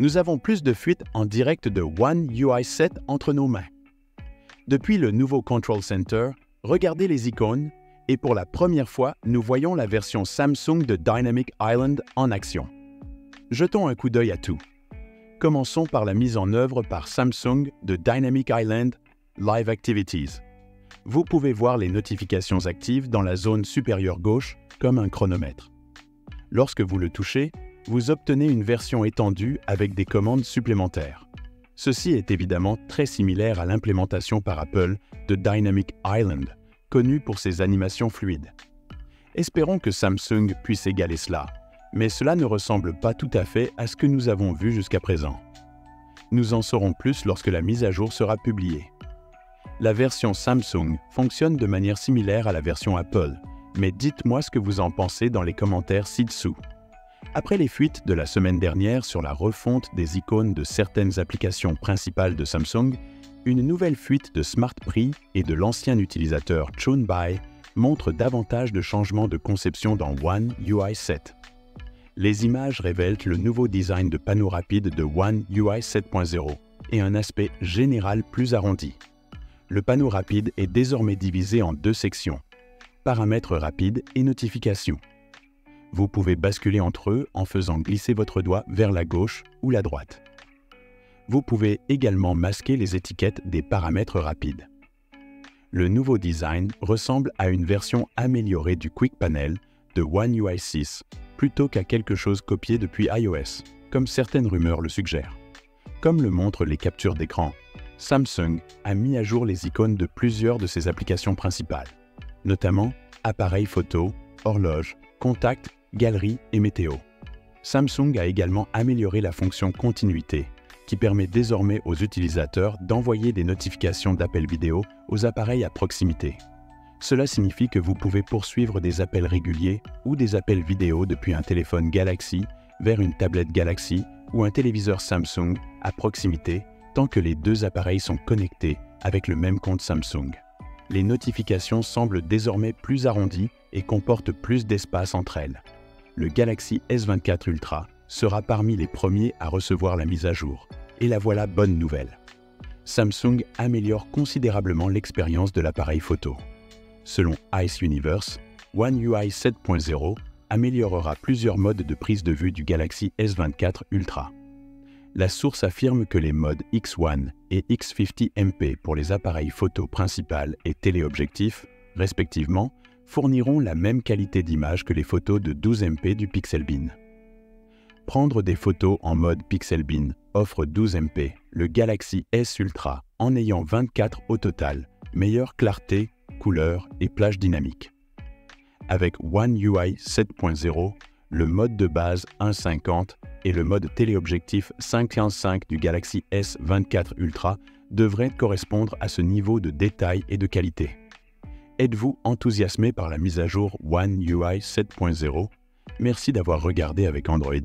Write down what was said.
Nous avons plus de fuites en direct de One UI 7 entre nos mains. Depuis le nouveau Control Center, regardez les icônes et pour la première fois, nous voyons la version Samsung de Dynamic Island en action. Jetons un coup d'œil à tout. Commençons par la mise en œuvre par Samsung de Dynamic Island Live Activities. Vous pouvez voir les notifications actives dans la zone supérieure gauche comme un chronomètre. Lorsque vous le touchez, vous obtenez une version étendue avec des commandes supplémentaires. Ceci est évidemment très similaire à l'implémentation par Apple de Dynamic Island, connue pour ses animations fluides. Espérons que Samsung puisse égaler cela, mais cela ne ressemble pas tout à fait à ce que nous avons vu jusqu'à présent. Nous en saurons plus lorsque la mise à jour sera publiée. La version Samsung fonctionne de manière similaire à la version Apple, mais dites-moi ce que vous en pensez dans les commentaires ci-dessous. Après les fuites de la semaine dernière sur la refonte des icônes de certaines applications principales de Samsung, une nouvelle fuite de SmartPri et de l'ancien utilisateur Chunbai montre davantage de changements de conception dans One UI 7. Les images révèlent le nouveau design de panneau rapide de One UI 7.0 et un aspect général plus arrondi. Le panneau rapide est désormais divisé en deux sections, paramètres rapides et notifications. Vous pouvez basculer entre eux en faisant glisser votre doigt vers la gauche ou la droite. Vous pouvez également masquer les étiquettes des paramètres rapides. Le nouveau design ressemble à une version améliorée du Quick Panel de One UI 6 plutôt qu'à quelque chose copié depuis iOS, comme certaines rumeurs le suggèrent. Comme le montrent les captures d'écran, Samsung a mis à jour les icônes de plusieurs de ses applications principales, notamment appareil photo, horloge, contact, galerie et météo. Samsung a également amélioré la fonction continuité, qui permet désormais aux utilisateurs d'envoyer des notifications d'appels vidéo aux appareils à proximité. Cela signifie que vous pouvez poursuivre des appels réguliers ou des appels vidéo depuis un téléphone Galaxy vers une tablette Galaxy ou un téléviseur Samsung à proximité tant que les deux appareils sont connectés avec le même compte Samsung. Les notifications semblent désormais plus arrondies et comportent plus d'espace entre elles. Le Galaxy S24 Ultra sera parmi les premiers à recevoir la mise à jour. Et la voilà bonne nouvelle. Samsung améliore considérablement l'expérience de l'appareil photo. Selon Ice Universe, One UI 7.0 améliorera plusieurs modes de prise de vue du Galaxy S24 Ultra. La source affirme que les modes X1 et X50 MP pour les appareils photo principal et téléobjectif, respectivement, fourniront la même qualité d'image que les photos de 12 MP du Pixel Bin. Prendre des photos en mode Pixel Bin offre 12 MP, le Galaxy S Ultra en ayant 24 au total, meilleure clarté, couleur et plage dynamique. Avec One UI 7.0, le mode de base 1.50 et le mode téléobjectif 5.5 du Galaxy S24 Ultra devraient correspondre à ce niveau de détail et de qualité. Êtes-vous enthousiasmé par la mise à jour One UI 7.0 ? Merci d'avoir regardé avec Android+.